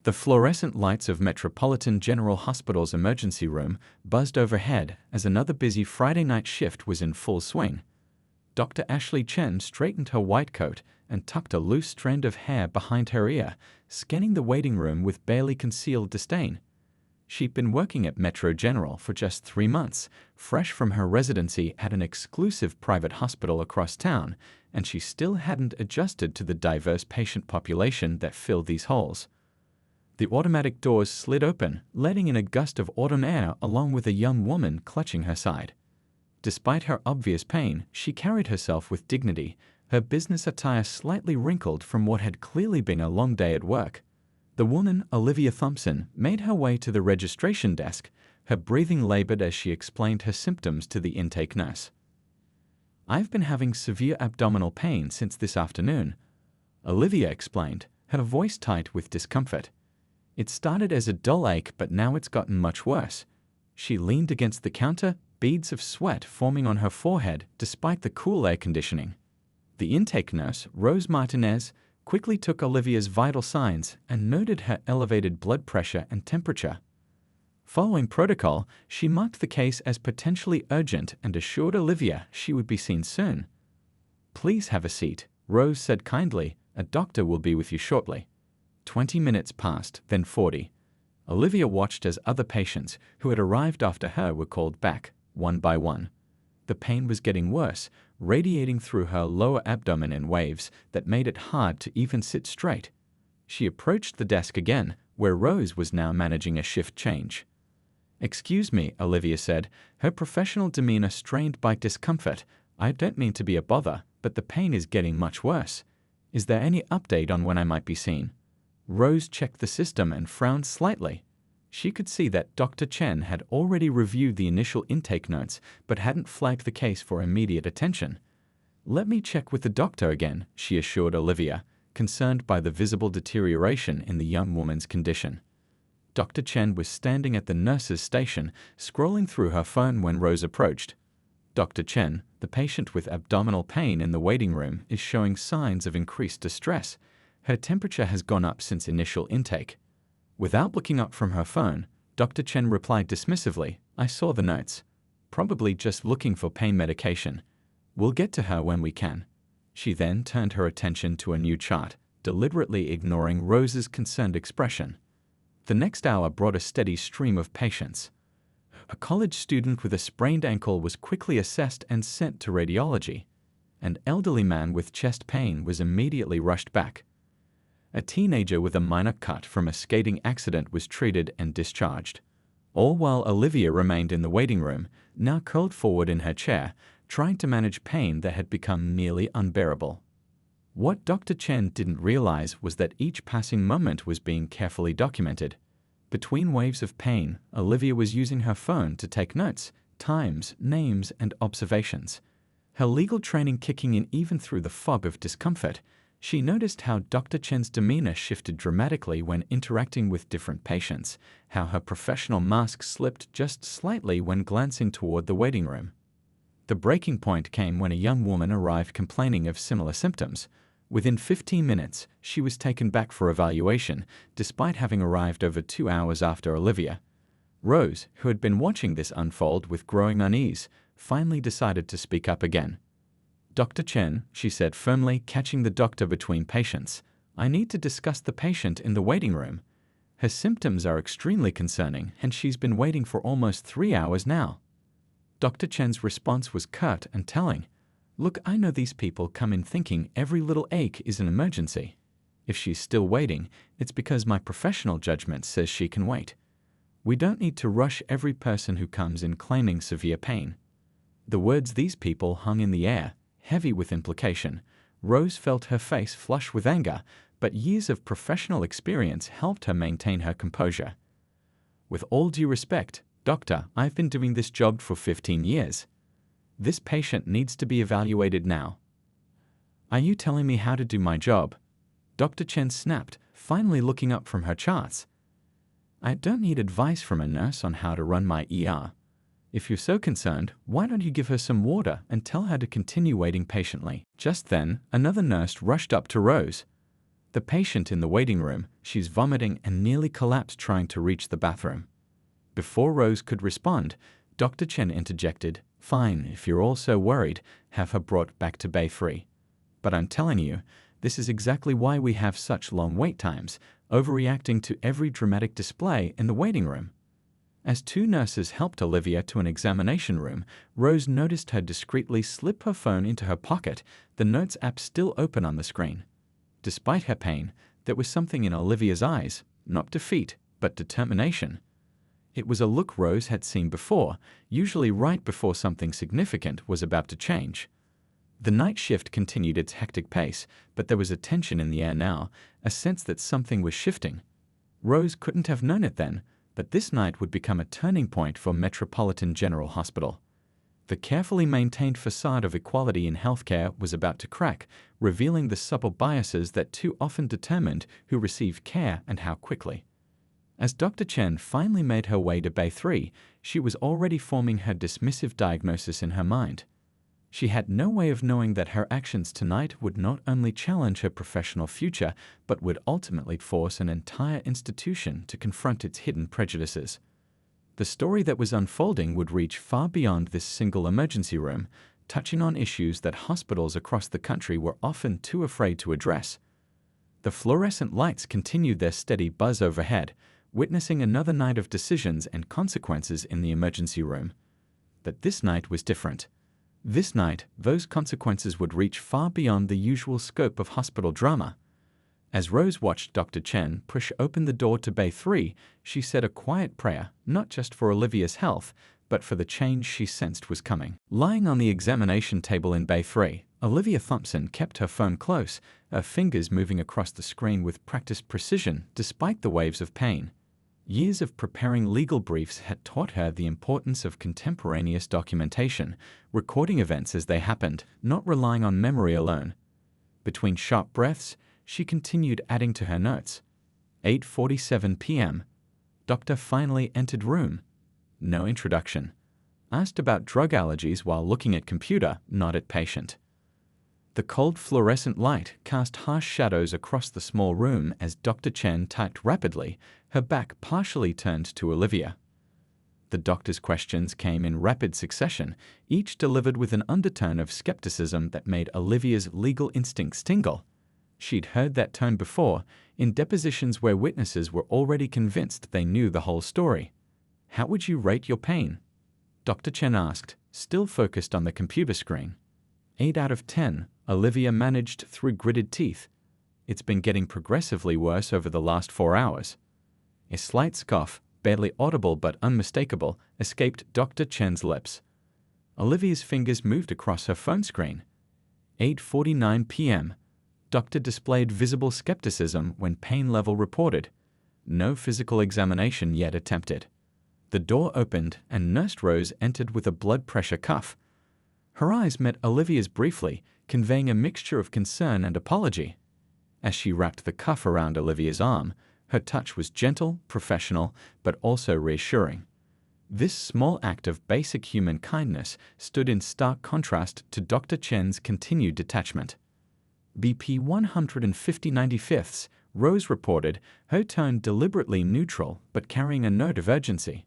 The fluorescent lights of Metropolitan General Hospital's emergency room buzzed overhead as another busy Friday night shift was in full swing. Dr. Ashley Chen straightened her white coat and tucked a loose strand of hair behind her ear, scanning the waiting room with barely concealed disdain. She'd been working at Metro General for just 3 months, fresh from her residency at an exclusive private hospital across town, and she still hadn't adjusted to the diverse patient population that filled these halls. The automatic doors slid open, letting in a gust of autumn air along with a young woman clutching her side. Despite her obvious pain, she carried herself with dignity, her business attire slightly wrinkled from what had clearly been a long day at work. The woman, Olivia Thompson, made her way to the registration desk, her breathing labored as she explained her symptoms to the intake nurse. "I've been having severe abdominal pain since this afternoon," Olivia explained, her voice tight with discomfort. "It started as a dull ache, but now it's gotten much worse." She leaned against the counter, beads of sweat forming on her forehead despite the cool air conditioning. The intake nurse, Rose Martinez, quickly took Olivia's vital signs and noted her elevated blood pressure and temperature. Following protocol, she marked the case as potentially urgent and assured Olivia she would be seen soon. "Please have a seat," Rose said kindly. "A doctor will be with you shortly." 20 minutes passed, then 40. Olivia watched as other patients who had arrived after her were called back, one by one. The pain was getting worse, radiating through her lower abdomen in waves that made it hard to even sit straight. She approached the desk again, where Rose was now managing a shift change. "Excuse me," Olivia said, her professional demeanor strained by discomfort. "I don't mean to be a bother, but the pain is getting much worse. Is there any update on when I might be seen?" Rose checked the system and frowned slightly. She could see that Dr. Chen had already reviewed the initial intake notes but hadn't flagged the case for immediate attention. "Let me check with the doctor again," she assured Olivia, concerned by the visible deterioration in the young woman's condition. Dr. Chen was standing at the nurse's station, scrolling through her phone when Rose approached. "Dr. Chen, the patient with abdominal pain in the waiting room is showing signs of increased distress. Her temperature has gone up since initial intake." Without looking up from her phone, Dr. Chen replied dismissively, "I saw the notes. Probably just looking for pain medication. We'll get to her when we can." She then turned her attention to a new chart, deliberately ignoring Rose's concerned expression. The next hour brought a steady stream of patients. A college student with a sprained ankle was quickly assessed and sent to radiology. An elderly man with chest pain was immediately rushed back. A teenager with a minor cut from a skating accident was treated and discharged. All while Olivia remained in the waiting room, now curled forward in her chair, trying to manage pain that had become nearly unbearable. What Dr. Chen didn't realize was that each passing moment was being carefully documented. Between waves of pain, Olivia was using her phone to take notes, times, names, and observations. Her legal training kicking in even through the fog of discomfort. She noticed how Dr. Chen's demeanor shifted dramatically when interacting with different patients, how her professional mask slipped just slightly when glancing toward the waiting room. The breaking point came when a young woman arrived complaining of similar symptoms. Within 15 minutes, she was taken back for evaluation, despite having arrived over 2 hours after Olivia. Rose, who had been watching this unfold with growing unease, finally decided to speak up again. "Dr. Chen," she said firmly, catching the doctor between patients, "I need to discuss the patient in the waiting room. Her symptoms are extremely concerning, and she's been waiting for almost 3 hours now." Dr. Chen's response was curt and telling. "Look, I know these people come in thinking every little ache is an emergency. If she's still waiting, it's because my professional judgment says she can wait. We don't need to rush every person who comes in claiming severe pain." The words "these people" hung in the air, heavy with implication. Rose felt her face flush with anger, but years of professional experience helped her maintain her composure. "With all due respect, doctor, I've been doing this job for 15 years. This patient needs to be evaluated now." "Are you telling me how to do my job?" Dr. Chen snapped, finally looking up from her charts. "I don't need advice from a nurse on how to run my ER. If you're so concerned, why don't you give her some water and tell her to continue waiting patiently?" Just then, another nurse rushed up to Rose. The patient in the waiting room, she's vomiting and nearly collapsed trying to reach the bathroom. Before Rose could respond, Dr. Chen interjected, "Fine, if you're all so worried, have her brought back to Bay 3. But I'm telling you, this is exactly why we have such long wait times, overreacting to every dramatic display in the waiting room." As two nurses helped Olivia to an examination room, Rose noticed her discreetly slip her phone into her pocket, the Notes app still open on the screen. Despite her pain, there was something in Olivia's eyes, not defeat, but determination. It was a look Rose had seen before, usually right before something significant was about to change. The night shift continued its hectic pace, but there was a tension in the air now, a sense that something was shifting. Rose couldn't have known it then, but this night would become a turning point for Metropolitan General Hospital. The carefully maintained facade of equality in healthcare was about to crack, revealing the subtle biases that too often determined who received care and how quickly. As Dr. Chen finally made her way to Bay 3, she was already forming her dismissive diagnosis in her mind. She had no way of knowing that her actions tonight would not only challenge her professional future, but would ultimately force an entire institution to confront its hidden prejudices. The story that was unfolding would reach far beyond this single emergency room, touching on issues that hospitals across the country were often too afraid to address. The fluorescent lights continued their steady buzz overhead, witnessing another night of decisions and consequences in the emergency room. But this night was different. This night, those consequences would reach far beyond the usual scope of hospital drama. As Rose watched Dr. Chen push open the door to Bay 3, she said a quiet prayer, not just for Olivia's health, but for the change she sensed was coming. Lying on the examination table in Bay 3, Olivia Thompson kept her phone close, her fingers moving across the screen with practiced precision despite the waves of pain. Years of preparing legal briefs had taught her the importance of contemporaneous documentation, recording events as they happened, not relying on memory alone. Between sharp breaths, she continued adding to her notes. 8:47 p.m. Doctor finally entered room. No introduction. Asked about drug allergies while looking at computer, not at patient. The cold fluorescent light cast harsh shadows across the small room as Dr. Chen typed rapidly, her back partially turned to Olivia. The doctor's questions came in rapid succession, each delivered with an undertone of skepticism that made Olivia's legal instincts tingle. She'd heard that tone before, in depositions where witnesses were already convinced they knew the whole story. "How would you rate your pain?" Dr. Chen asked, still focused on the computer screen. 8 out of 10, Olivia managed through gritted teeth. "It's been getting progressively worse over the last 4 hours." A slight scoff, barely audible but unmistakable, escaped Dr. Chen's lips. Olivia's fingers moved across her phone screen. 8:49 p.m. Doctor displayed visible skepticism when pain level reported. No physical examination yet attempted. The door opened and Nurse Rose entered with a blood pressure cuff. Her eyes met Olivia's briefly, conveying a mixture of concern and apology. As she wrapped the cuff around Olivia's arm, her touch was gentle, professional, but also reassuring. This small act of basic human kindness stood in stark contrast to Dr. Chen's continued detachment. BP 150/95, Rose reported, her tone deliberately neutral but carrying a note of urgency.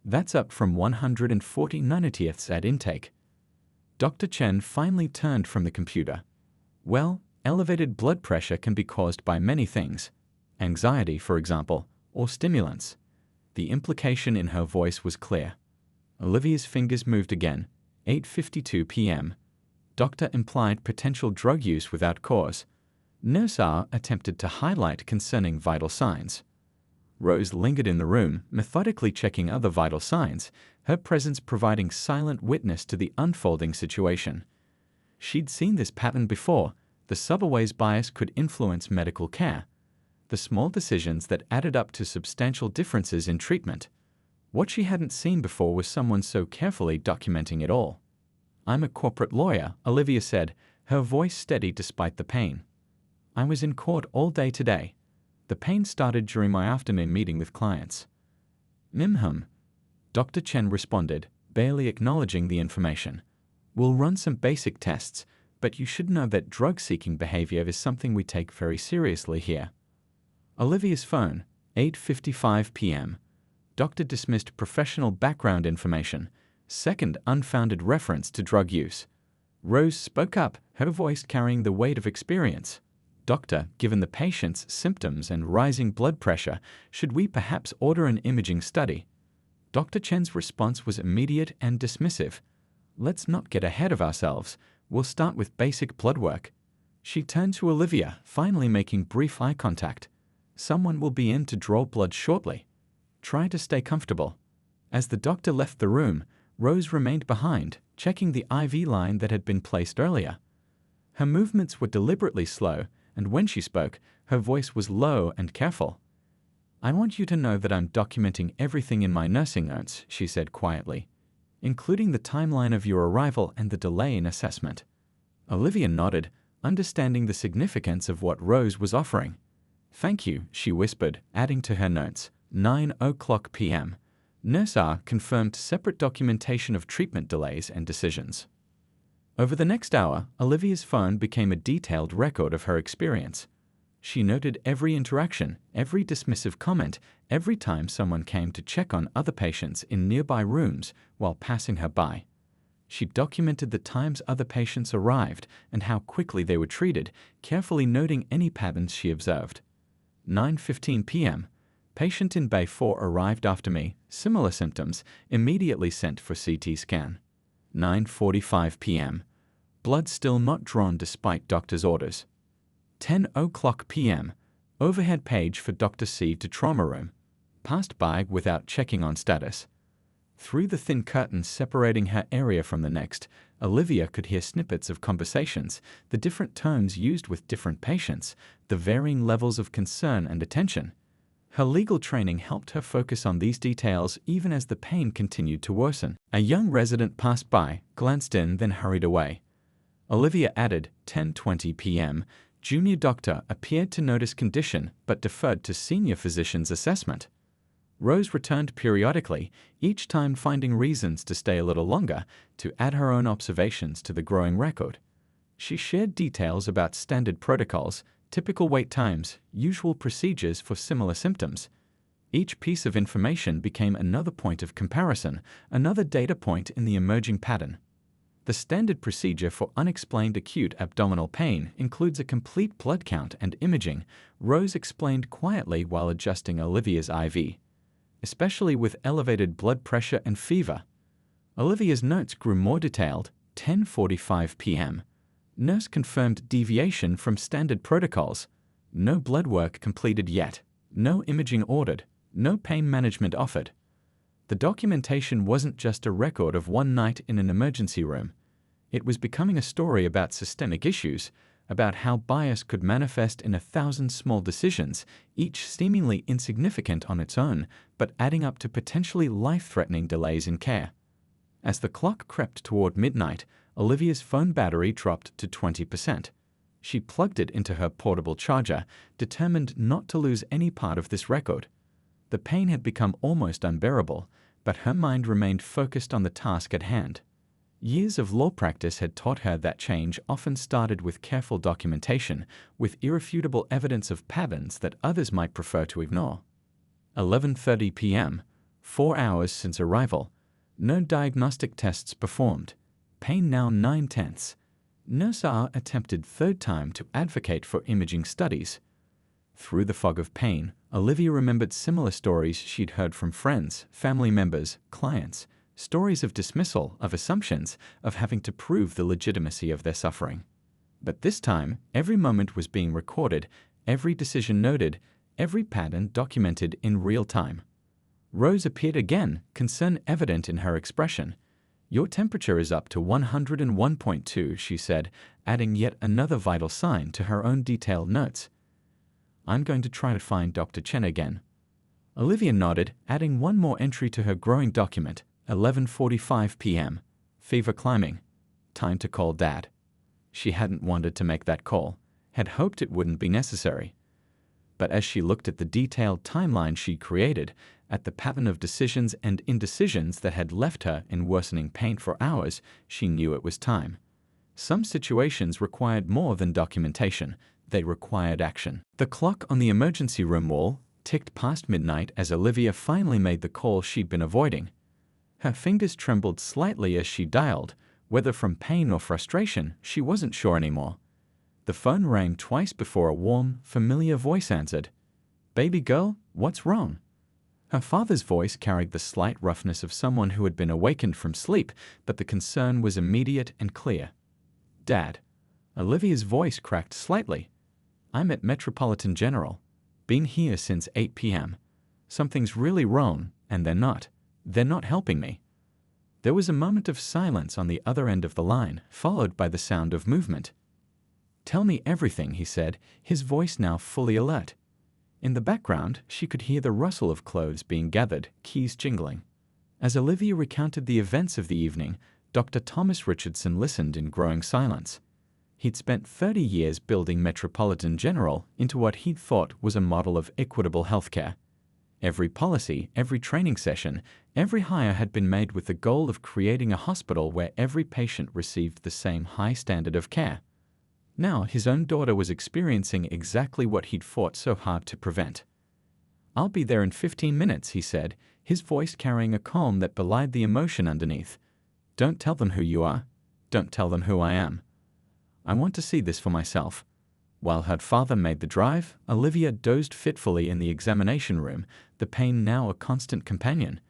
That's up from 140/90 at intake. Dr. Chen finally turned from the computer. "Well, elevated blood pressure can be caused by many things. Anxiety, for example, or stimulants." The implication in her voice was clear. Olivia's fingers moved again. 8:52 p.m. Doctor implied potential drug use without cause. Nurse R attempted to highlight concerning vital signs. Rose lingered in the room, methodically checking other vital signs, her presence providing silent witness to the unfolding situation. She'd seen this pattern before. The subaway's bias could influence medical care. The small decisions that added up to substantial differences in treatment. What she hadn't seen before was someone so carefully documenting it all. "I'm a corporate lawyer," Olivia said, her voice steady despite the pain. "I was in court all day today. The pain started during my afternoon meeting with clients." Dr. Chen responded, barely acknowledging the information. "We'll run some basic tests, but you should know that drug-seeking behavior is something we take very seriously here. Olivia's phone, 8:55 p.m. Doctor dismissed professional background information. Second unfounded reference to drug use. Rose spoke up, her voice carrying the weight of experience. Doctor, given the patient's symptoms and rising blood pressure, should we perhaps order an imaging study? Dr. Chen's response was immediate and dismissive. Let's not get ahead of ourselves. We'll start with basic blood work. She turned to Olivia, finally making brief eye contact. Someone will be in to draw blood shortly. Try to stay comfortable. As the doctor left the room, Rose remained behind, checking the IV line that had been placed earlier. Her movements were deliberately slow, and when she spoke, her voice was low and careful. I want you to know that I'm documenting everything in my nursing notes, she said quietly, including the timeline of your arrival and the delay in assessment. Olivia nodded, understanding the significance of what Rose was offering. Thank you, she whispered, adding to her notes, 9:00 p.m. Nurse R confirmed separate documentation of treatment delays and decisions. Over the next hour, Olivia's phone became a detailed record of her experience. She noted every interaction, every dismissive comment, every time someone came to check on other patients in nearby rooms while passing her by. She documented the times other patients arrived and how quickly they were treated, carefully noting any patterns she observed. 9:15 p.m. Patient in Bay 4 arrived after me, similar symptoms, immediately sent for CT scan. 9:45 p.m. Blood still not drawn despite doctor's orders. 10:00 p.m. Overhead page for Dr. C to trauma room. Passed by without checking on status. Through the thin curtains separating her area from the next, Olivia could hear snippets of conversations, the different tones used with different patients, the varying levels of concern and attention. Her legal training helped her focus on these details even as the pain continued to worsen. A young resident passed by, glanced in, then hurried away. Olivia added, 10:20 p.m. Junior doctor appeared to notice condition but deferred to senior physician's assessment. Rose returned periodically, each time finding reasons to stay a little longer, to add her own observations to the growing record. She shared details about standard protocols, typical wait times, usual procedures for similar symptoms. Each piece of information became another point of comparison, another data point in the emerging pattern. The standard procedure for unexplained acute abdominal pain includes a complete blood count and imaging, Rose explained quietly while adjusting Olivia's IV, especially with elevated blood pressure and fever. Olivia's notes grew more detailed. 10:45 p.m. Nurse confirmed deviation from standard protocols. No blood work completed yet. No imaging ordered. No pain management offered. The documentation wasn't just a record of one night in an emergency room. It was becoming a story about systemic issues, about how bias could manifest in 1,000 small decisions, each seemingly insignificant on its own, but adding up to potentially life-threatening delays in care. As the clock crept toward midnight, Olivia's phone battery dropped to 20%. She plugged it into her portable charger, determined not to lose any part of this record. The pain had become almost unbearable, but her mind remained focused on the task at hand. Years of law practice had taught her that change often started with careful documentation, with irrefutable evidence of patterns that others might prefer to ignore. 11:30 p.m., 4 hours since arrival. No diagnostic tests performed. Pain now 9/10. Nurse R attempted third time to advocate for imaging studies. Through the fog of pain, Olivia remembered similar stories she'd heard from friends, family members, clients, stories of dismissal, of assumptions, of having to prove the legitimacy of their suffering. But this time, every moment was being recorded, every decision noted, every pattern documented in real time. Rose appeared again, concern evident in her expression. Your temperature is up to 101.2, she said, adding yet another vital sign to her own detailed notes. I'm going to try to find Dr. Chen again. Olivia nodded, adding one more entry to her growing document. 11:45 p.m. Fever climbing. Time to call Dad. She hadn't wanted to make that call, had hoped it wouldn't be necessary. But as she looked at the detailed timeline she'd created, at the pattern of decisions and indecisions that had left her in worsening pain for hours, she knew it was time. Some situations required more than documentation. They required action. The clock on the emergency room wall ticked past midnight as Olivia finally made the call she'd been avoiding. Her fingers trembled slightly as she dialed. Whether from pain or frustration, she wasn't sure anymore. The phone rang twice before a warm, familiar voice answered. "Baby girl, what's wrong?" Her father's voice carried the slight roughness of someone who had been awakened from sleep, but the concern was immediate and clear. "Dad." Olivia's voice cracked slightly. "I'm at Metropolitan General. Been here since 8 p.m. Something's really wrong, and they're not helping me." There was a moment of silence on the other end of the line, followed by the sound of movement. "Tell me everything," he said, his voice now fully alert. In the background, she could hear the rustle of clothes being gathered, keys jingling. As Olivia recounted the events of the evening, Dr. Thomas Richardson listened in growing silence. He'd spent 30 years building Metropolitan General into what he thought was a model of equitable healthcare. Every policy, every training session, every hire had been made with the goal of creating a hospital where every patient received the same high standard of care. Now his own daughter was experiencing exactly what he'd fought so hard to prevent. "I'll be there in 15 minutes, he said, his voice carrying a calm that belied the emotion underneath. "Don't tell them who you are. Don't tell them who I am. I want to see this for myself." While her father made the drive, Olivia dozed fitfully in the examination room, the pain now a constant companion.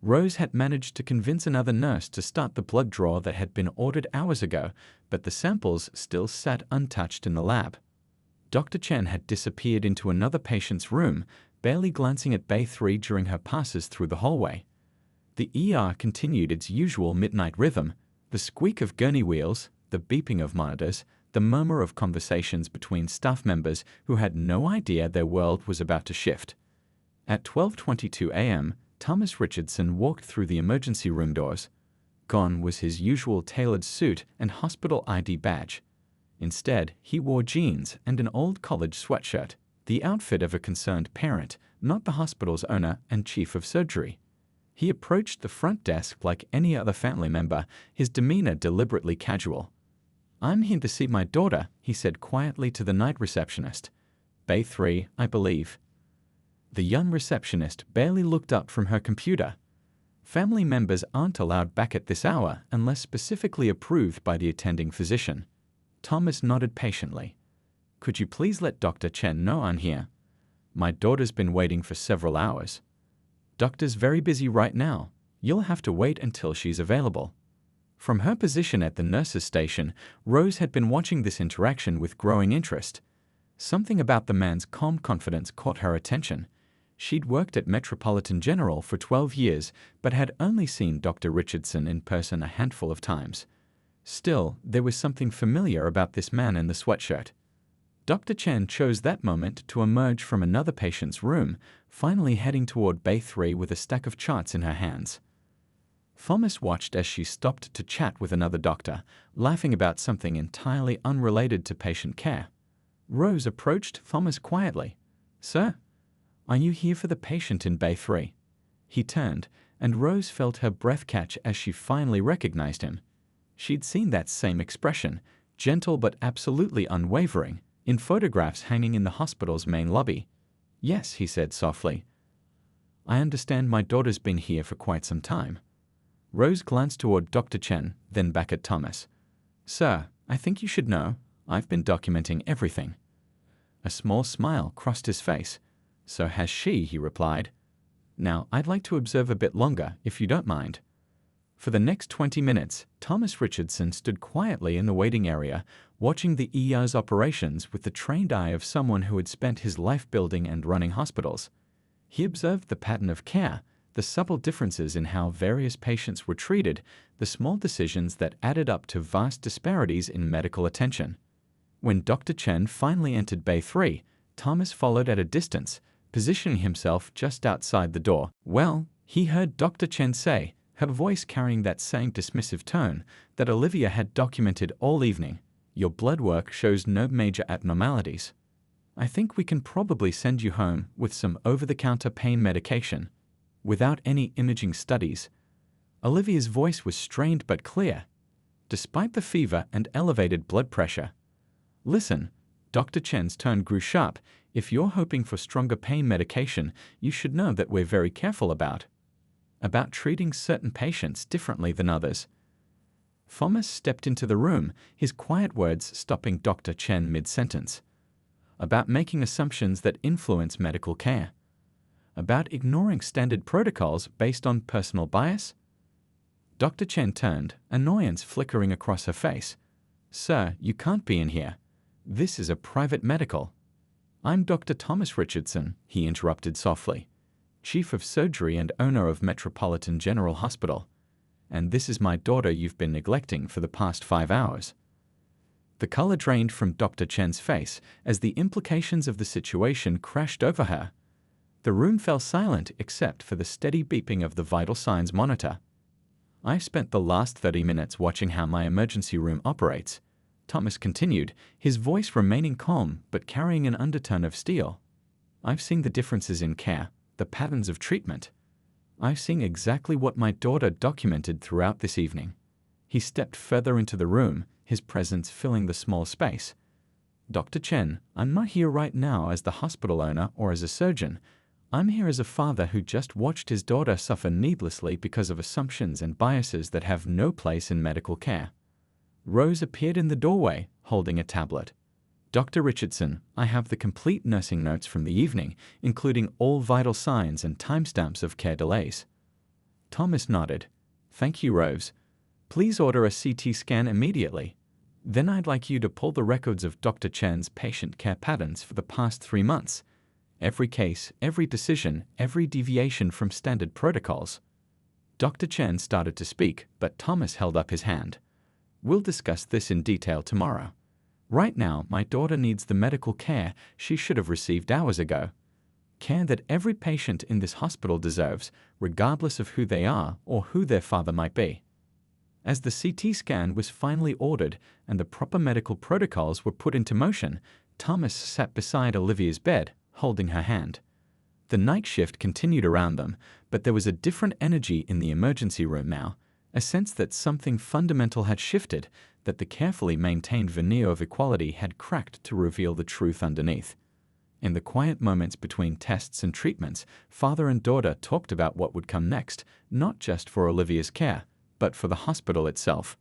Rose had managed to convince another nurse to start the blood draw that had been ordered hours ago, but the samples still sat untouched in the lab. Dr. Chen had disappeared into another patient's room, barely glancing at Bay 3 during her passes through the hallway. The ER continued its usual midnight rhythm, the squeak of gurney wheels, the beeping of monitors, the murmur of conversations between staff members who had no idea their world was about to shift. At 12:22 a.m., Thomas Richardson walked through the emergency room doors. Gone was his usual tailored suit and hospital ID badge. Instead, he wore jeans and an old college sweatshirt, the outfit of a concerned parent, not the hospital's owner and chief of surgery. He approached the front desk like any other family member, his demeanor deliberately casual. "I'm here to see my daughter," he said quietly to the night receptionist. "Bay 3, I believe." The young receptionist barely looked up from her computer. Family members aren't allowed back at this hour unless specifically approved by the attending physician. Thomas nodded patiently. "Could you please let Dr. Chen know I'm here? My daughter's been waiting for several hours." "Doctor's very busy right now. You'll have to wait until she's available." From her position at the nurse's station, Rose had been watching this interaction with growing interest. Something about the man's calm confidence caught her attention. She'd worked at Metropolitan General for 12 years, but had only seen Dr. Richardson in person a handful of times. Still, there was something familiar about this man in the sweatshirt. Dr. Chen chose that moment to emerge from another patient's room, finally heading toward Bay 3 with a stack of charts in her hands. Thomas watched as she stopped to chat with another doctor, laughing about something entirely unrelated to patient care. Rose approached Thomas quietly. "Sir, are you here for the patient in Bay 3? He turned, and Rose felt her breath catch as she finally recognized him. She'd seen that same expression, gentle but absolutely unwavering, in photographs hanging in the hospital's main lobby. "Yes," he said softly. "I understand my daughter's been here for quite some time." Rose glanced toward Dr. Chen, then back at Thomas. "Sir, I think you should know, I've been documenting everything." A small smile crossed his face. "So has she," he replied. "Now, I'd like to observe a bit longer, if you don't mind." For the next 20 minutes, Thomas Richardson stood quietly in the waiting area, watching the ER's operations with the trained eye of someone who had spent his life building and running hospitals. He observed the pattern of care, the subtle differences in how various patients were treated, the small decisions that added up to vast disparities in medical attention. When Dr. Chen finally entered Bay 3, Thomas followed at a distance, positioning himself just outside the door. "Well," he heard Dr. Chen say, her voice carrying that same dismissive tone that Olivia had documented all evening, "your blood work shows no major abnormalities. I think we can probably send you home with some over-the-counter pain medication, without any imaging studies." Olivia's voice was strained but clear. despite the fever and elevated blood pressure. Listen, Dr. Chen's tone grew sharp. If you're hoping for stronger pain medication, you should know that we're very careful about treating certain patients differently than others. Thomas stepped into the room, his quiet words stopping Dr. Chen mid-sentence. About making assumptions that influence medical care. About ignoring standard protocols based on personal bias. Dr. Chen turned, annoyance flickering across her face. Sir, you can't be in here. This is a private medical. I'm Dr. Thomas Richardson, he interrupted softly, Chief of Surgery and owner of Metropolitan General Hospital. And this is my daughter you've been neglecting for the past 5 hours. The color drained from Dr. Chen's face as the implications of the situation crashed over her. The room fell silent except for the steady beeping of the vital signs monitor. I've spent the last 30 minutes watching how my emergency room operates, Thomas continued, his voice remaining calm but carrying an undertone of steel. I've seen the differences in care, the patterns of treatment. I've seen exactly what my daughter documented throughout this evening. He stepped further into the room, his presence filling the small space. Dr. Chen, I'm not here right now as the hospital owner or as a surgeon. I'm here as a father who just watched his daughter suffer needlessly because of assumptions and biases that have no place in medical care. Rose appeared in the doorway, holding a tablet. Dr. Richardson, I have the complete nursing notes from the evening, including all vital signs and timestamps of care delays. Thomas nodded. Thank you, Rose. Please order a CT scan immediately. Then I'd like you to pull the records of Dr. Chen's patient care patterns for the past 3 months. Every case, every decision, every deviation from standard protocols. Dr. Chen started to speak, but Thomas held up his hand. We'll discuss this in detail tomorrow. Right now, my daughter needs the medical care she should have received hours ago. Care that every patient in this hospital deserves, regardless of who they are or who their father might be. As the CT scan was finally ordered and the proper medical protocols were put into motion, Thomas sat beside Olivia's bed, holding her hand. The night shift continued around them, but there was a different energy in the emergency room now, a sense that something fundamental had shifted, that the carefully maintained veneer of equality had cracked to reveal the truth underneath. In the quiet moments between tests and treatments, father and daughter talked about what would come next, not just for Olivia's care, but for the hospital itself.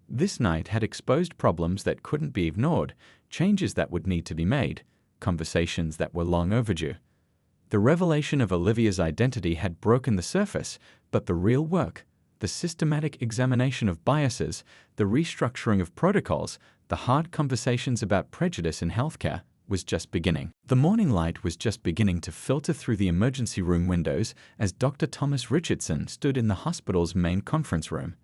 This night had exposed problems that couldn't be ignored, changes that would need to be made, conversations that were long overdue. The revelation of Olivia's identity had broken the surface, but the real work, the systematic examination of biases, the restructuring of protocols, the hard conversations about prejudice in healthcare, was just beginning. The morning light was just beginning to filter through the emergency room windows as Dr. Thomas Richardson stood in the hospital's main conference room.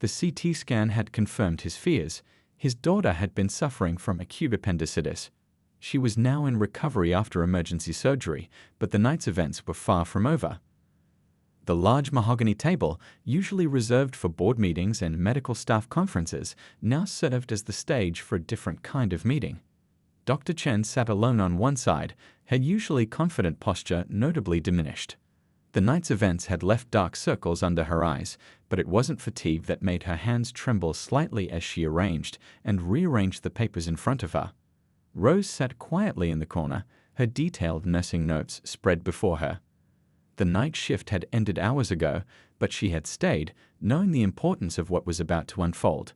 The CT scan had confirmed his fears. His daughter had been suffering from acute appendicitis. She was now in recovery after emergency surgery, but the night's events were far from over. The large mahogany table, usually reserved for board meetings and medical staff conferences, now served as the stage for a different kind of meeting. Dr. Chen sat alone on one side, her usually confident posture notably diminished. The night's events had left dark circles under her eyes, but it wasn't fatigue that made her hands tremble slightly as she arranged and rearranged the papers in front of her. Rose sat quietly in the corner, her detailed nursing notes spread before her. The night shift had ended hours ago, but she had stayed, knowing the importance of what was about to unfold.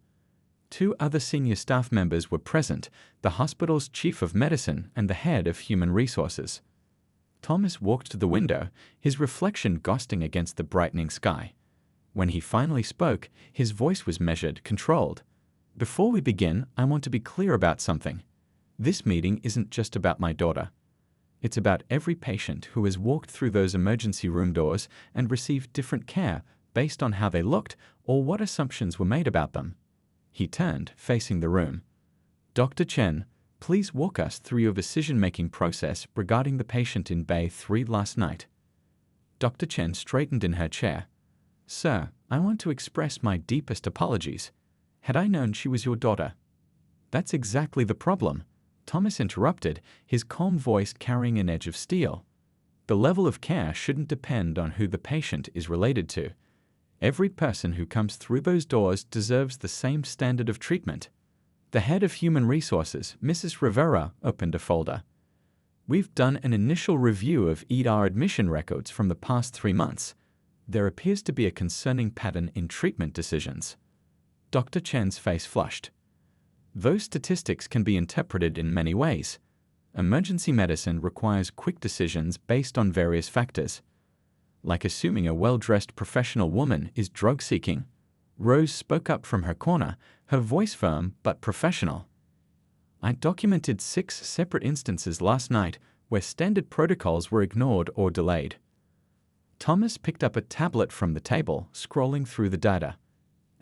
2 other senior staff members were present, the hospital's chief of medicine and the head of human resources. Thomas walked to the window, his reflection ghosting against the brightening sky. When he finally spoke, his voice was measured, controlled. Before we begin, I want to be clear about something. This meeting isn't just about my daughter. It's about every patient who has walked through those emergency room doors and received different care based on how they looked or what assumptions were made about them. He turned, facing the room. Dr. Chen, please walk us through your decision-making process regarding the patient in Bay 3 last night. Dr. Chen straightened in her chair. Sir, I want to express my deepest apologies. Had I known she was your daughter? That's exactly the problem, Thomas interrupted, his calm voice carrying an edge of steel. The level of care shouldn't depend on who the patient is related to. Every person who comes through those doors deserves the same standard of treatment. The head of Human Resources, Mrs. Rivera, opened a folder. We've done an initial review of ER admission records from the past 3 months. There appears to be a concerning pattern in treatment decisions. Dr. Chen's face flushed. Those statistics can be interpreted in many ways. Emergency medicine requires quick decisions based on various factors, like assuming a well-dressed professional woman is drug-seeking. Rose spoke up from her corner, her voice firm but professional. I documented 6 separate instances last night where standard protocols were ignored or delayed. Thomas picked up a tablet from the table, scrolling through the data.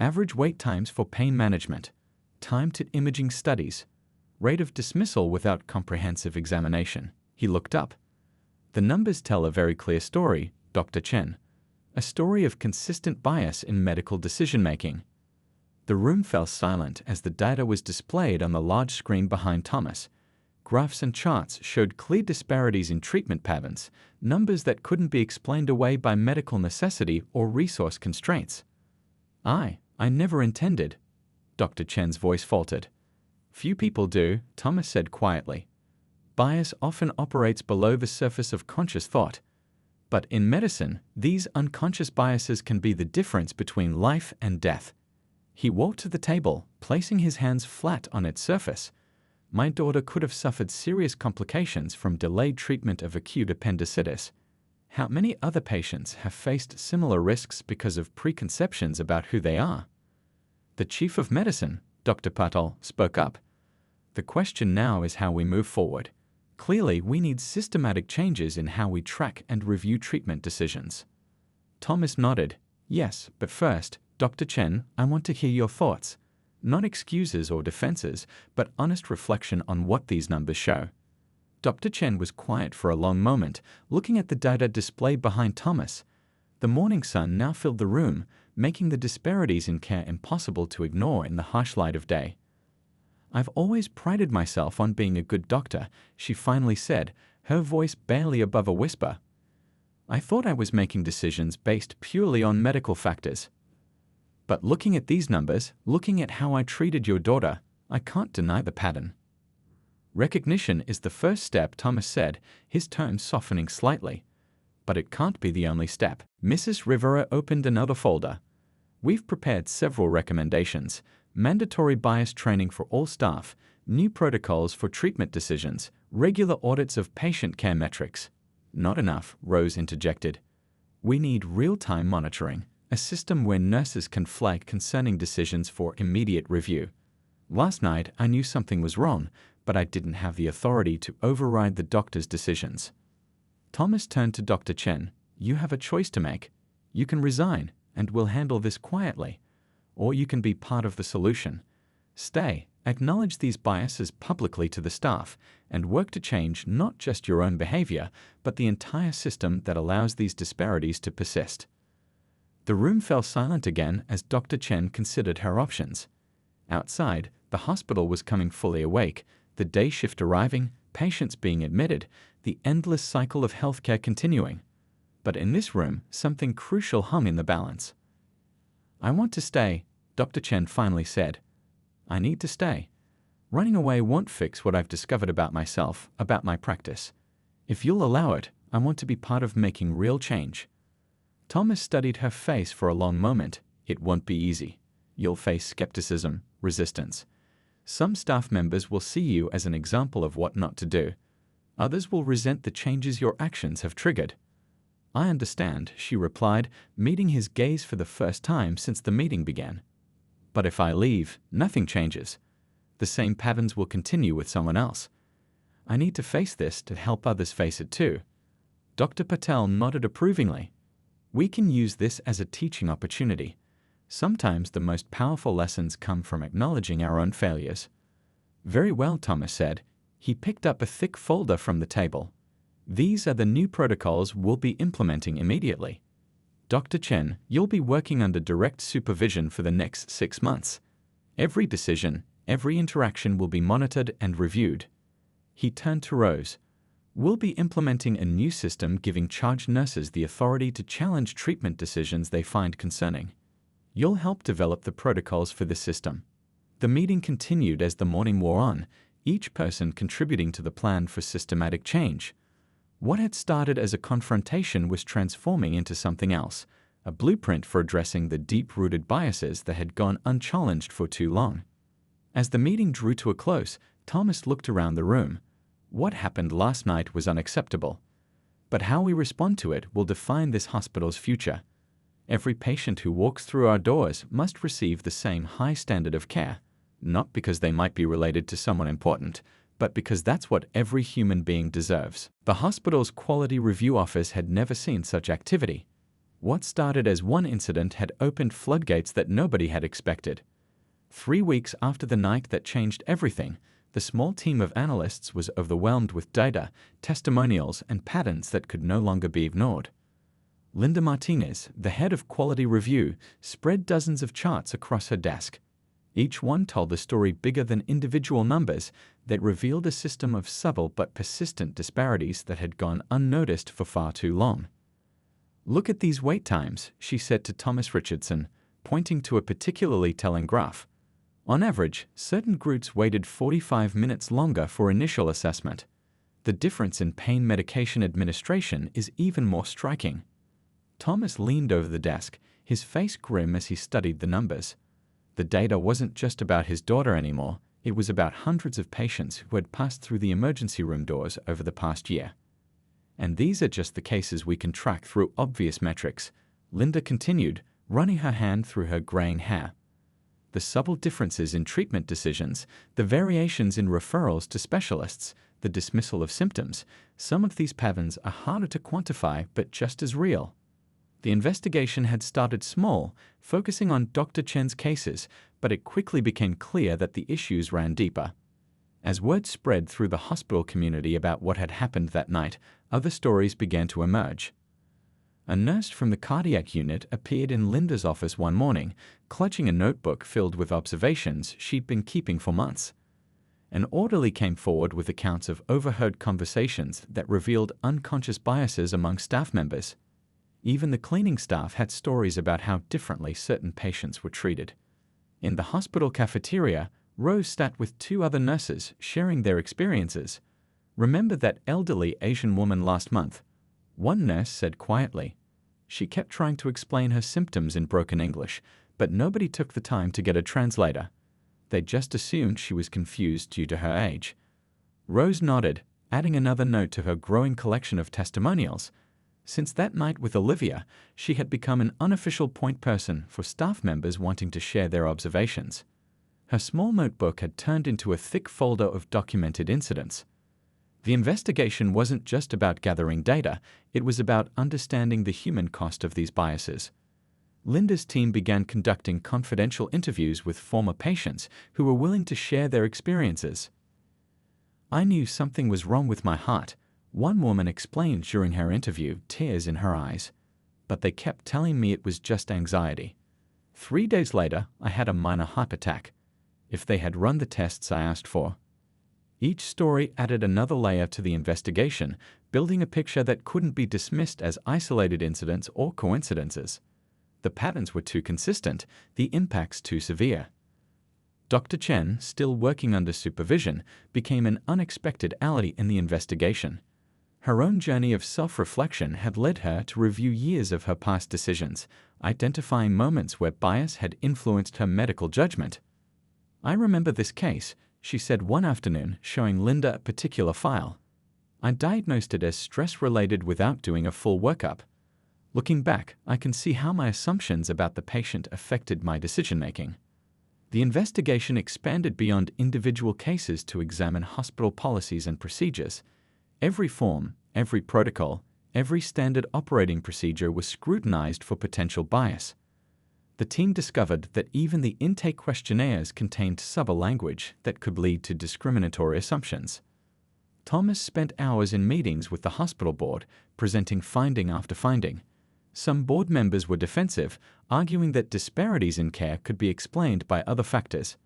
Average wait times for pain management, time to imaging studies, rate of dismissal without comprehensive examination. He looked up. The numbers tell a very clear story, Dr. Chen. A story of consistent bias in medical decision-making. The room fell silent as the data was displayed on the large screen behind Thomas. Graphs and charts showed clear disparities in treatment patterns, numbers that couldn't be explained away by medical necessity or resource constraints. I never intended. Dr. Chen's voice faltered. Few people do, Thomas said quietly. Bias often operates below the surface of conscious thought. But in medicine, these unconscious biases can be the difference between life and death. He walked to the table, placing his hands flat on its surface. My daughter could have suffered serious complications from delayed treatment of acute appendicitis. How many other patients have faced similar risks because of preconceptions about who they are? The chief of medicine, Dr. Patel, spoke up. The question now is how we move forward. Clearly, we need systematic changes in how we track and review treatment decisions. Thomas nodded. Yes, but first, Dr. Chen, I want to hear your thoughts. Not excuses or defenses, but honest reflection on what these numbers show. Dr. Chen was quiet for a long moment, looking at the data displayed behind Thomas. The morning sun now filled the room, making the disparities in care impossible to ignore in the harsh light of day. I've always prided myself on being a good doctor, she finally said, her voice barely above a whisper. I thought I was making decisions based purely on medical factors. But looking at these numbers, looking at how I treated your daughter, I can't deny the pattern. Recognition is the first step, Thomas said, his tone softening slightly. But it can't be the only step. Mrs. Rivera opened another folder. We've prepared several recommendations. Mandatory bias training for all staff, new protocols for treatment decisions, regular audits of patient care metrics. Not enough, Rose interjected. We need real-time monitoring, a system where nurses can flag concerning decisions for immediate review. Last night, I knew something was wrong, but I didn't have the authority to override the doctor's decisions. Thomas turned to Dr. Chen. You have a choice to make. You can resign, and we'll handle this quietly. Or you can be part of the solution. Stay, acknowledge these biases publicly to the staff, and work to change not just your own behavior, but the entire system that allows these disparities to persist. The room fell silent again as Dr. Chen considered her options. Outside, the hospital was coming fully awake, the day shift arriving, patients being admitted, the endless cycle of healthcare continuing. But in this room, something crucial hung in the balance. I want to stay, Dr. Chen finally said. I need to stay. Running away won't fix what I've discovered about myself, about my practice. If you'll allow it, I want to be part of making real change. Thomas studied her face for a long moment. It won't be easy. You'll face skepticism, resistance. Some staff members will see you as an example of what not to do. Others will resent the changes your actions have triggered. I understand, she replied, meeting his gaze for the first time since the meeting began. But if I leave, nothing changes. The same patterns will continue with someone else. I need to face this to help others face it too. Dr. Patel nodded approvingly. We can use this as a teaching opportunity. Sometimes the most powerful lessons come from acknowledging our own failures. Very well, Thomas said. He picked up a thick folder from the table. These are the new protocols we'll be implementing immediately. Dr. Chen, you'll be working under direct supervision for the next 6 months. Every decision, every interaction will be monitored and reviewed. He turned to Rose. We'll be implementing a new system giving charge nurses the authority to challenge treatment decisions they find concerning. You'll help develop the protocols for the system. The meeting continued as the morning wore on, each person contributing to the plan for systematic change. What had started as a confrontation was transforming into something else, a blueprint for addressing the deep-rooted biases that had gone unchallenged for too long. As the meeting drew to a close, Thomas looked around the room. What happened last night was unacceptable. But how we respond to it will define this hospital's future. Every patient who walks through our doors must receive the same high standard of care, not because they might be related to someone important, but because that's what every human being deserves. The hospital's quality review office had never seen such activity. What started as one incident had opened floodgates that nobody had expected. 3 weeks after the night that changed everything, the small team of analysts was overwhelmed with data, testimonials, and patterns that could no longer be ignored. Linda Martinez, the head of quality review, spread dozens of charts across her desk. Each one told a story bigger than individual numbers that revealed a system of subtle but persistent disparities that had gone unnoticed for far too long. "Look at these wait times," she said to Thomas Richardson, pointing to a particularly telling graph. On average, certain groups waited 45 minutes longer for initial assessment. The difference in pain medication administration is even more striking. Thomas leaned over the desk, his face grim as he studied the numbers. The data wasn't just about his daughter anymore, it was about hundreds of patients who had passed through the emergency room doors over the past year. "And these are just the cases we can track through obvious metrics," Linda continued, running her hand through her graying hair. "The subtle differences in treatment decisions, the variations in referrals to specialists, the dismissal of symptoms, some of these patterns are harder to quantify but just as real." The investigation had started small, focusing on Dr. Chen's cases, but it quickly became clear that the issues ran deeper. As word spread through the hospital community about what had happened that night, other stories began to emerge. A nurse from the cardiac unit appeared in Linda's office one morning, clutching a notebook filled with observations she'd been keeping for months. An orderly came forward with accounts of overheard conversations that revealed unconscious biases among staff members. Even the cleaning staff had stories about how differently certain patients were treated. In the hospital cafeteria, Rose sat with 2 other nurses, sharing their experiences. "Remember that elderly Asian woman last month?" one nurse said quietly. She kept trying to explain her symptoms in broken English, but nobody took the time to get a translator. They just assumed she was confused due to her age. Rose nodded, adding another note to her growing collection of testimonials. Since that night with Olivia, she had become an unofficial point person for staff members wanting to share their observations. Her small notebook had turned into a thick folder of documented incidents. The investigation wasn't just about gathering data, it was about understanding the human cost of these biases. Linda's team began conducting confidential interviews with former patients who were willing to share their experiences. "I knew something was wrong with my heart," one woman explained during her interview, tears in her eyes. "But they kept telling me it was just anxiety. 3 days later, I had a minor heart attack. If they had run the tests I asked for." Each story added another layer to the investigation, building a picture that couldn't be dismissed as isolated incidents or coincidences. The patterns were too consistent, the impacts too severe. Dr. Chen, still working under supervision, became an unexpected ally in the investigation. Her own journey of self-reflection had led her to review years of her past decisions, identifying moments where bias had influenced her medical judgment. "I remember this case," she said one afternoon, showing Linda a particular file. "I diagnosed it as stress-related without doing a full workup. Looking back, I can see how my assumptions about the patient affected my decision-making." The investigation expanded beyond individual cases to examine hospital policies and procedures. Every form, every protocol, every standard operating procedure was scrutinized for potential bias. The team discovered that even the intake questionnaires contained subtle language that could lead to discriminatory assumptions. Thomas spent hours in meetings with the hospital board, presenting finding after finding. Some board members were defensive, arguing that disparities in care could be explained by other factors.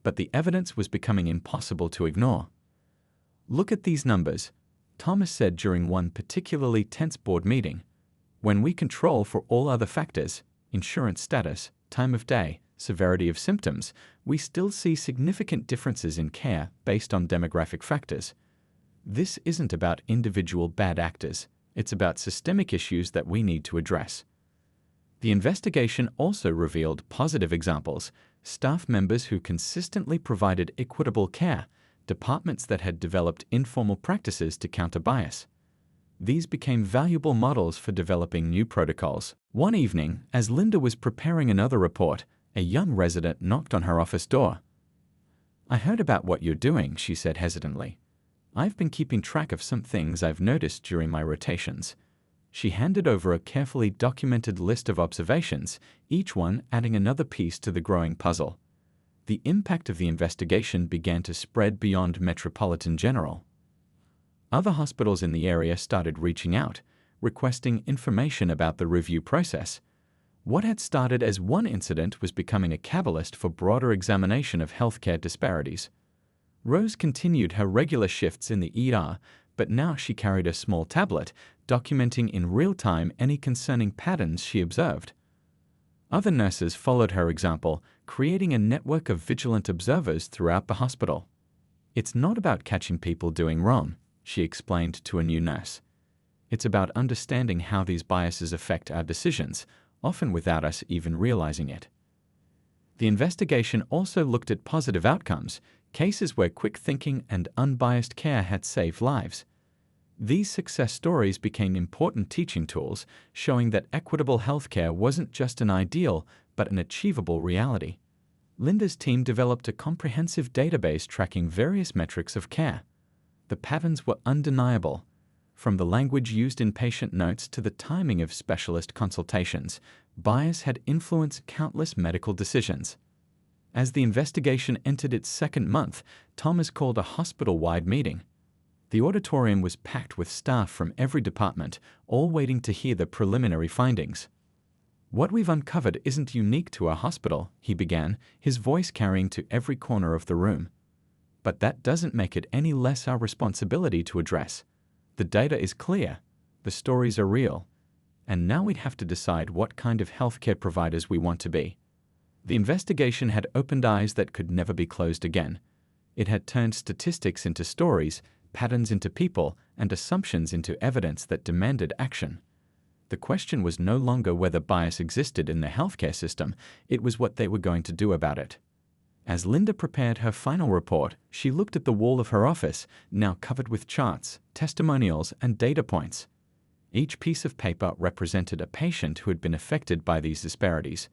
But the evidence was becoming impossible to ignore. "Look at these numbers," Thomas said during one particularly tense board meeting. When we control for all other factors, insurance status, time of day, severity of symptoms, we still see significant differences in care based on demographic factors. This isn't about individual bad actors, it's about systemic issues that we need to address. The investigation also revealed positive examples: staff members who consistently provided equitable care, departments that had developed informal practices to counter bias. These became valuable models for developing new protocols. One evening, as Linda was preparing another report, a young resident knocked on her office door. "I heard about what you're doing," she said hesitantly. "I've been keeping track of some things I've noticed during my rotations." She handed over a carefully documented list of observations, each one adding another piece to the growing puzzle. The impact of the investigation began to spread beyond Metropolitan General. Other hospitals in the area started reaching out, requesting information about the review process. What had started as one incident was becoming a catalyst for broader examination of healthcare disparities. Rose continued her regular shifts in the ER, but now she carried a small tablet, documenting in real time any concerning patterns she observed. Other nurses followed her example, creating a network of vigilant observers throughout the hospital. "It's not about catching people doing wrong," she explained to a new nurse. "It's about understanding how these biases affect our decisions, often without us even realizing it." The investigation also looked at positive outcomes, cases where quick thinking and unbiased care had saved lives. These success stories became important teaching tools, showing that equitable healthcare wasn't just an ideal, but an achievable reality. Linda's team developed a comprehensive database tracking various metrics of care. The patterns were undeniable. From the language used in patient notes to the timing of specialist consultations, bias had influenced countless medical decisions. As the investigation entered its second month, Thomas called a hospital-wide meeting. The auditorium was packed with staff from every department, all waiting to hear the preliminary findings. "What we've uncovered isn't unique to our hospital," he began, his voice carrying to every corner of the room. "But that doesn't make it any less our responsibility to address. The data is clear, the stories are real, and now we'd have to decide what kind of healthcare providers we want to be." The investigation had opened eyes that could never be closed again. It had turned statistics into stories, patterns into people, and assumptions into evidence that demanded action. The question was no longer whether bias existed in the healthcare system, it was what they were going to do about it. As Linda prepared her final report, she looked at the wall of her office, now covered with charts, testimonials, and data points. Each piece of paper represented a patient who had been affected by these disparities.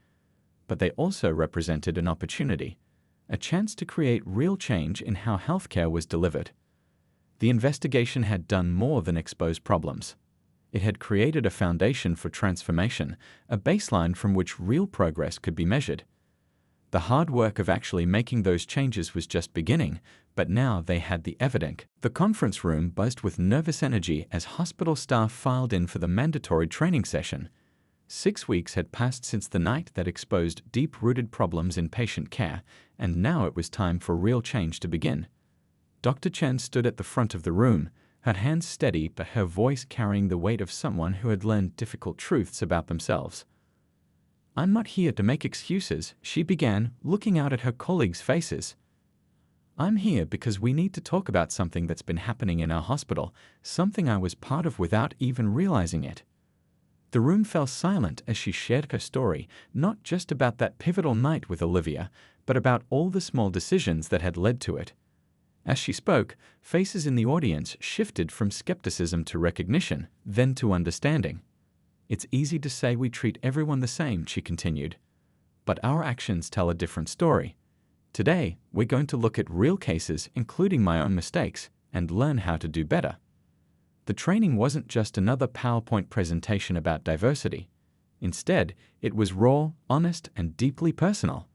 But they also represented an opportunity, a chance to create real change in how healthcare was delivered. The investigation had done more than expose problems. It had created a foundation for transformation, a baseline from which real progress could be measured. The hard work of actually making those changes was just beginning, but now they had the evidence. The conference room buzzed with nervous energy as hospital staff filed in for the mandatory training session. 6 weeks had passed since the night that exposed deep-rooted problems in patient care, and now it was time for real change to begin. Dr. Chen stood at the front of the room, her hands steady but her voice carrying the weight of someone who had learned difficult truths about themselves. "I'm not here to make excuses," she began, looking out at her colleagues' faces. "I'm here because we need to talk about something that's been happening in our hospital, something I was part of without even realizing it." The room fell silent as she shared her story, not just about that pivotal night with Olivia, but about all the small decisions that had led to it. As she spoke, faces in the audience shifted from skepticism to recognition, then to understanding. "It's easy to say we treat everyone the same," she continued, "but our actions tell a different story. Today, we're going to look at real cases, including my own mistakes, and learn how to do better." The training wasn't just another PowerPoint presentation about diversity. Instead, it was raw, honest, and deeply personal.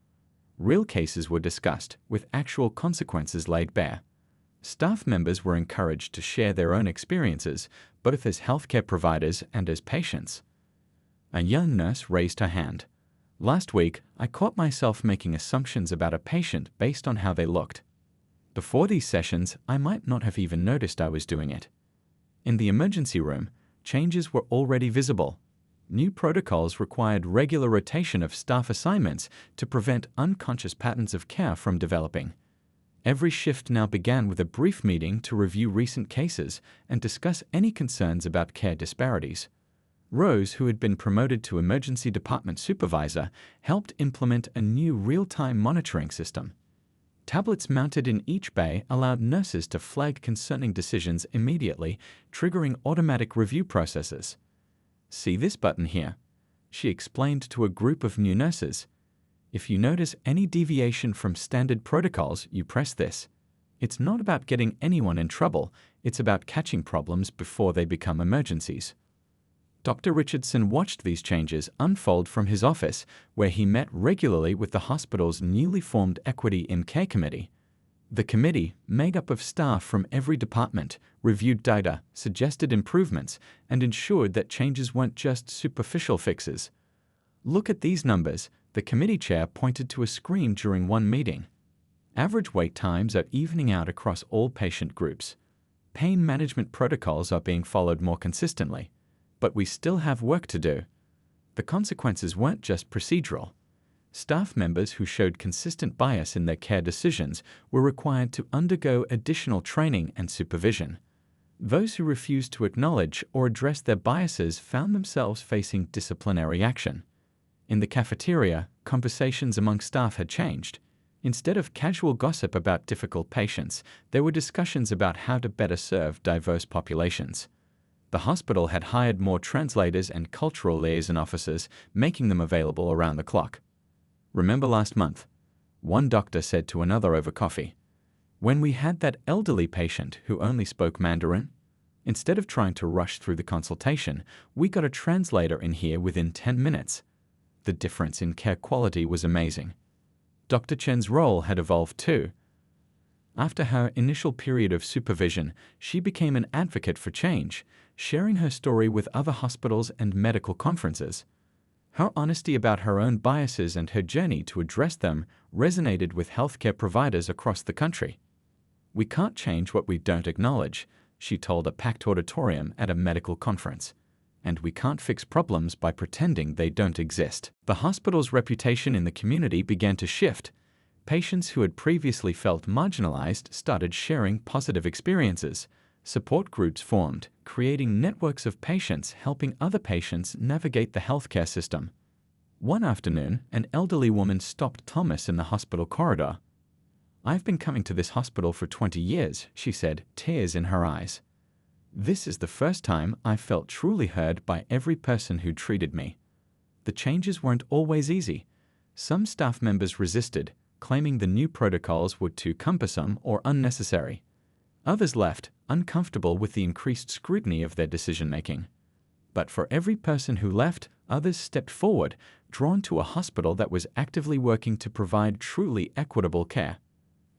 Real cases were discussed, with actual consequences laid bare. Staff members were encouraged to share their own experiences, both as healthcare providers and as patients. A young nurse raised her hand. "Last week, I caught myself making assumptions about a patient based on how they looked. Before these sessions, I might not have even noticed I was doing it. In the emergency room, changes were already visible. New protocols required regular rotation of staff assignments to prevent unconscious patterns of care from developing. Every shift now began with a brief meeting to review recent cases and discuss any concerns about care disparities. Rose, who had been promoted to emergency department supervisor, helped implement a new real-time monitoring system. Tablets mounted in each bay allowed nurses to flag concerning decisions immediately, triggering automatic review processes. "See this button here," she explained to a group of new nurses. "If you notice any deviation from standard protocols, you press this. It's not about getting anyone in trouble, it's about catching problems before they become emergencies." Dr. Richardson watched these changes unfold from his office, where he met regularly with the hospital's newly formed Equity in Care Committee. The committee, made up of staff from every department, reviewed data, suggested improvements, and ensured that changes weren't just superficial fixes. "Look at these numbers," the committee chair pointed to a screen during one meeting. "Average wait times are evening out across all patient groups. Pain management protocols are being followed more consistently. But we still have work to do." The consequences weren't just procedural. Staff members who showed consistent bias in their care decisions were required to undergo additional training and supervision. Those who refused to acknowledge or address their biases found themselves facing disciplinary action. In the cafeteria, conversations among staff had changed. Instead of casual gossip about difficult patients, there were discussions about how to better serve diverse populations. The hospital had hired more translators and cultural liaison officers, making them available around the clock. "Remember last month?" one doctor said to another over coffee. "When we had that elderly patient who only spoke Mandarin? Instead of trying to rush through the consultation, we got a translator in here within 10 minutes. The difference in care quality was amazing." Dr. Chen's role had evolved too. After her initial period of supervision, she became an advocate for change, sharing her story with other hospitals and medical conferences. Her honesty about her own biases and her journey to address them resonated with healthcare providers across the country. "We can't change what we don't acknowledge," she told a packed auditorium at a medical conference. "And we can't fix problems by pretending they don't exist." The hospital's reputation in the community began to shift. Patients who had previously felt marginalized started sharing positive experiences. Support groups formed, creating networks of patients helping other patients navigate the healthcare system. One afternoon, an elderly woman stopped Thomas in the hospital corridor. "I've been coming to this hospital for 20 years, she said, tears in her eyes. "This is the first time I felt truly heard by every person who treated me." The changes weren't always easy. Some staff members resisted, claiming the new protocols were too cumbersome or unnecessary. Others left, uncomfortable with the increased scrutiny of their decision-making. But for every person who left, others stepped forward, drawn to a hospital that was actively working to provide truly equitable care.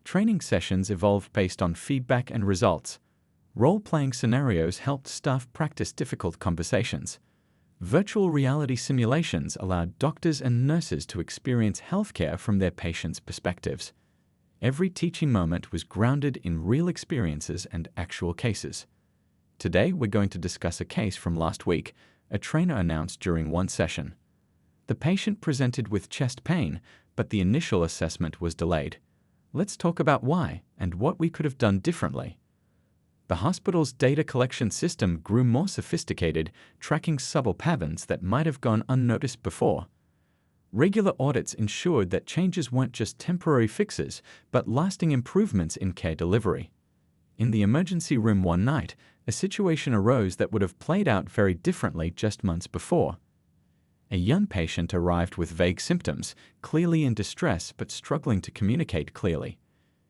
Training sessions evolved based on feedback and results. Role-playing scenarios helped staff practice difficult conversations. Virtual reality simulations allowed doctors and nurses to experience healthcare from their patients' perspectives. Every teaching moment was grounded in real experiences and actual cases. Today, we're going to discuss a case from last week, a trainer announced during one session. The patient presented with chest pain, but the initial assessment was delayed. Let's talk about why and what we could have done differently. The hospital's data collection system grew more sophisticated, tracking subtle patterns that might have gone unnoticed before. Regular audits ensured that changes weren't just temporary fixes, but lasting improvements in care delivery. In the emergency room one night, a situation arose that would have played out very differently just months before. A young patient arrived with vague symptoms, clearly in distress but struggling to communicate clearly.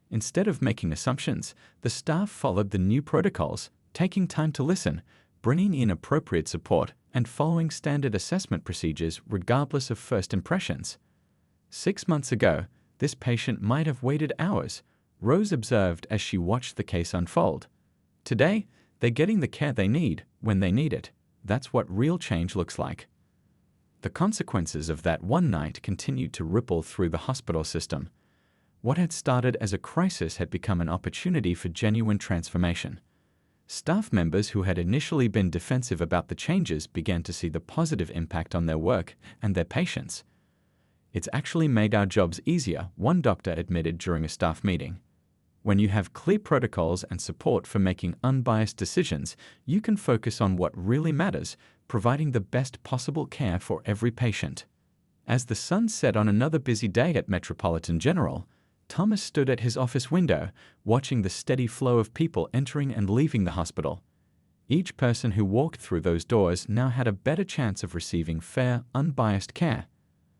Instead of making assumptions, the staff followed the new protocols, taking time to listen, bringing in appropriate support, and following standard assessment procedures regardless of first impressions. 6 months ago, this patient might have waited hours, Rose observed as she watched the case unfold. Today, they're getting the care they need when they need it. That's what real change looks like. The consequences of that one night continued to ripple through the hospital system. What had started as a crisis had become an opportunity for genuine transformation. Staff members who had initially been defensive about the changes began to see the positive impact on their work and their patients. "It's actually made our jobs easier," one doctor admitted during a staff meeting. "When you have clear protocols and support for making unbiased decisions, you can focus on what really matters, providing the best possible care for every patient." As the sun set on another busy day at Metropolitan General, Thomas stood at his office window, watching the steady flow of people entering and leaving the hospital. Each person who walked through those doors now had a better chance of receiving fair, unbiased care.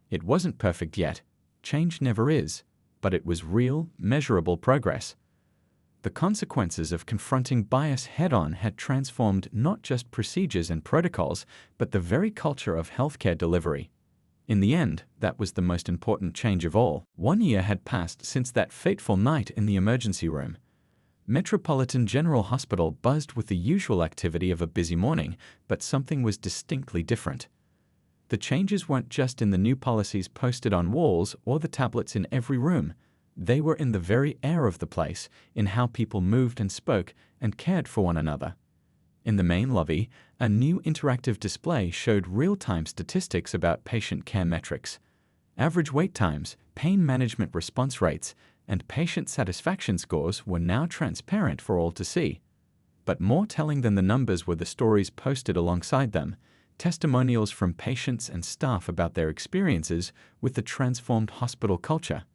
It wasn't perfect yet. Change never is. But it was real, measurable progress. The consequences of confronting bias head-on had transformed not just procedures and protocols, but the very culture of healthcare delivery. In the end, that was the most important change of all. 1 year had passed since that fateful night in the emergency room. Metropolitan General Hospital buzzed with the usual activity of a busy morning, but something was distinctly different. The changes weren't just in the new policies posted on walls or the tablets in every room. They were in the very air of the place, in how people moved and spoke and cared for one another. In the main lobby, a new interactive display showed real-time statistics about patient care metrics. Average wait times, pain management response rates, and patient satisfaction scores were now transparent for all to see. But more telling than the numbers were the stories posted alongside them, testimonials from patients and staff about their experiences with the transformed hospital culture.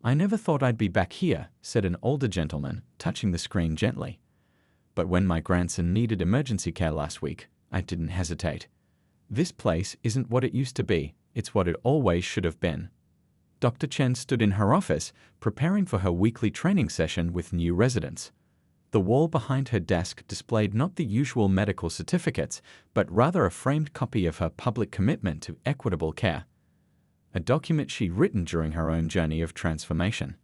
"I never thought I'd be back here," said an older gentleman, touching the screen gently. "But when my grandson needed emergency care last week, I didn't hesitate. This place isn't what it used to be, it's what it always should have been." Dr. Chen stood in her office, preparing for her weekly training session with new residents. The wall behind her desk displayed not the usual medical certificates, but rather a framed copy of her public commitment to equitable care. A document she'd written during her own journey of transformation.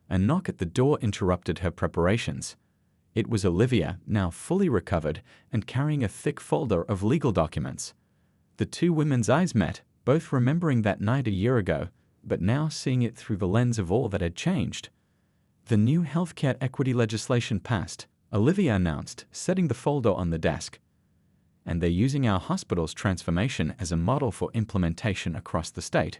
A knock at the door interrupted her preparations. It was Olivia, now fully recovered and carrying a thick folder of legal documents. The two women's eyes met, both remembering that night a year ago, but now seeing it through the lens of all that had changed. "The new healthcare equity legislation passed," Olivia announced, setting the folder on the desk. "And they're using our hospital's transformation as a model for implementation across the state."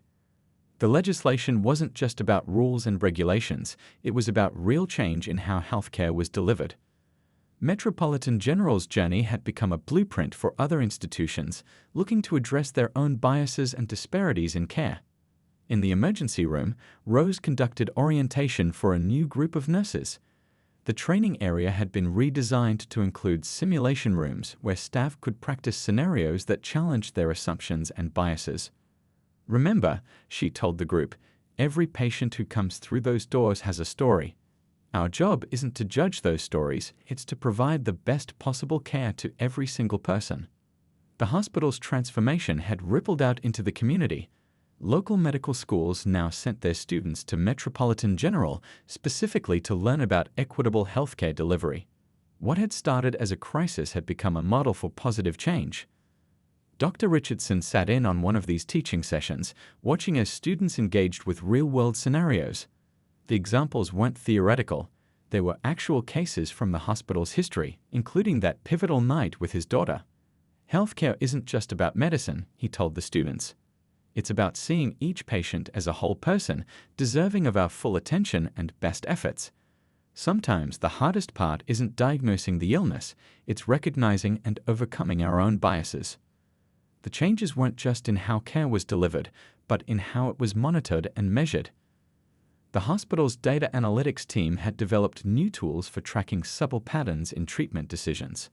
The legislation wasn't just about rules and regulations, it was about real change in how healthcare was delivered. Metropolitan General's journey had become a blueprint for other institutions looking to address their own biases and disparities in care. In the emergency room, Rose conducted orientation for a new group of nurses. The training area had been redesigned to include simulation rooms where staff could practice scenarios that challenged their assumptions and biases. "Remember," she told the group, "every patient who comes through those doors has a story. Our job isn't to judge those stories, it's to provide the best possible care to every single person." The hospital's transformation had rippled out into the community. Local medical schools now sent their students to Metropolitan General specifically to learn about equitable healthcare delivery. What had started as a crisis had become a model for positive change. Dr. Richardson sat in on one of these teaching sessions, watching as students engaged with real-world scenarios. The examples weren't theoretical. They were actual cases from the hospital's history, including that pivotal night with his daughter. "Healthcare isn't just about medicine," he told the students. "It's about seeing each patient as a whole person, deserving of our full attention and best efforts. Sometimes the hardest part isn't diagnosing the illness, it's recognizing and overcoming our own biases." The changes weren't just in how care was delivered, but in how it was monitored and measured. The hospital's data analytics team had developed new tools for tracking subtle patterns in treatment decisions.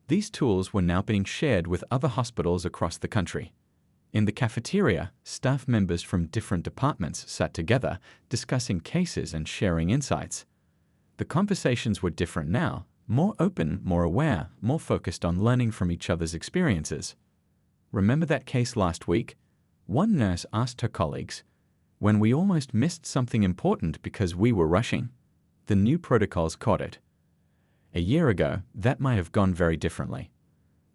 These tools were now being shared with other hospitals across the country. In the cafeteria, staff members from different departments sat together, discussing cases and sharing insights. The conversations were different now, more open, more aware, more focused on learning from each other's experiences. "Remember that case last week?" one nurse asked her colleagues. "When we almost missed something important because we were rushing?" The new protocols caught it. A year ago, that might have gone very differently.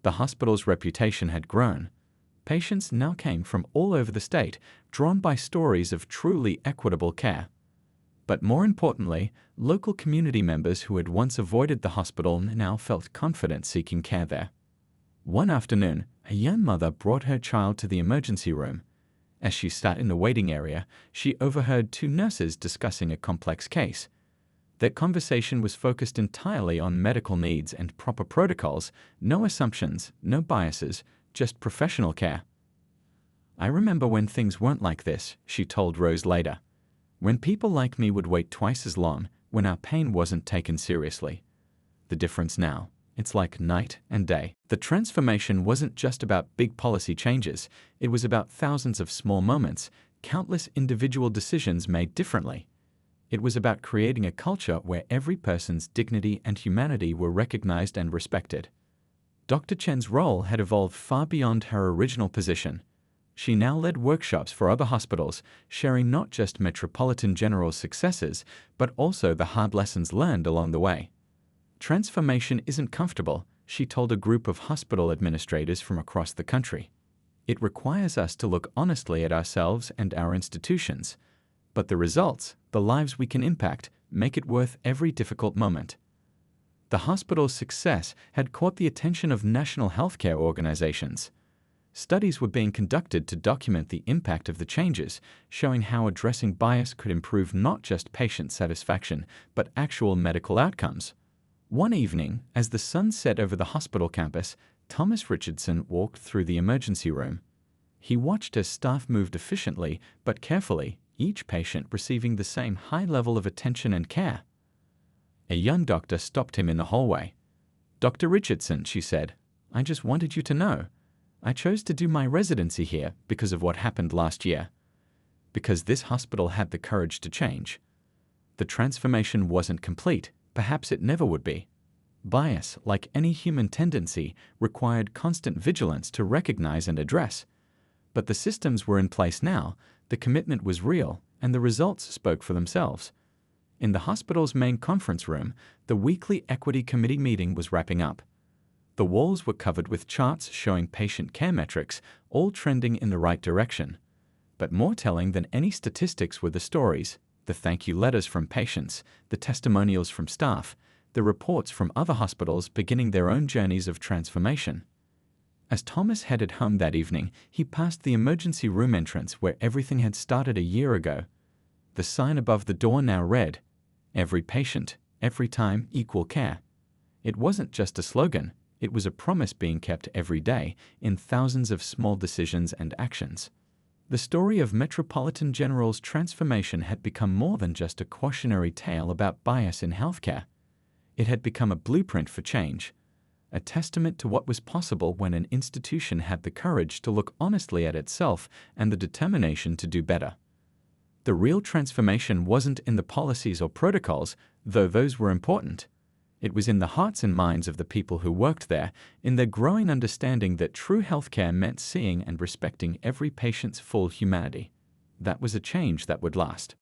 The hospital's reputation had grown. Patients now came from all over the state, drawn by stories of truly equitable care. But more importantly, local community members who had once avoided the hospital now felt confident seeking care there. One afternoon, a young mother brought her child to the emergency room. As she sat in the waiting area, she overheard two nurses discussing a complex case. Their conversation was focused entirely on medical needs and proper protocols, no assumptions, no biases, just professional care. "I remember when things weren't like this," she told Rose later. "When people like me would wait twice as long, when our pain wasn't taken seriously. The difference now, it's like night and day." The transformation wasn't just about big policy changes, it was about thousands of small moments, countless individual decisions made differently. It was about creating a culture where every person's dignity and humanity were recognized and respected. Dr. Chen's role had evolved far beyond her original position. She now led workshops for other hospitals, sharing not just Metropolitan General's successes, but also the hard lessons learned along the way. "Transformation isn't comfortable," she told a group of hospital administrators from across the country. "It requires us to look honestly at ourselves and our institutions. But the results, the lives we can impact, make it worth every difficult moment." The hospital's success had caught the attention of national healthcare organizations. Studies were being conducted to document the impact of the changes, showing how addressing bias could improve not just patient satisfaction, but actual medical outcomes. One evening, as the sun set over the hospital campus, Thomas Richardson walked through the emergency room. He watched as staff moved efficiently but carefully, each patient receiving the same high level of attention and care. A young doctor stopped him in the hallway. "Dr. Richardson," she said, "I just wanted you to know. I chose to do my residency here because of what happened last year. Because this hospital had the courage to change. The transformation wasn't complete, perhaps it never would be. Bias, like any human tendency, required constant vigilance to recognize and address. But the systems were in place now, the commitment was real, and the results spoke for themselves." In the hospital's main conference room, the weekly Equity Committee meeting was wrapping up. The walls were covered with charts showing patient care metrics, all trending in the right direction. But more telling than any statistics were the stories, the thank you letters from patients, the testimonials from staff, the reports from other hospitals beginning their own journeys of transformation. As Thomas headed home that evening, he passed the emergency room entrance where everything had started a year ago. The sign above the door now read, "Every patient, every time, equal care." It wasn't just a slogan, it was a promise being kept every day in thousands of small decisions and actions. The story of Metropolitan General's transformation had become more than just a cautionary tale about bias in healthcare. It had become a blueprint for change, a testament to what was possible when an institution had the courage to look honestly at itself and the determination to do better. The real transformation wasn't in the policies or protocols, though those were important. It was in the hearts and minds of the people who worked there, in their growing understanding that true healthcare meant seeing and respecting every patient's full humanity. That was a change that would last.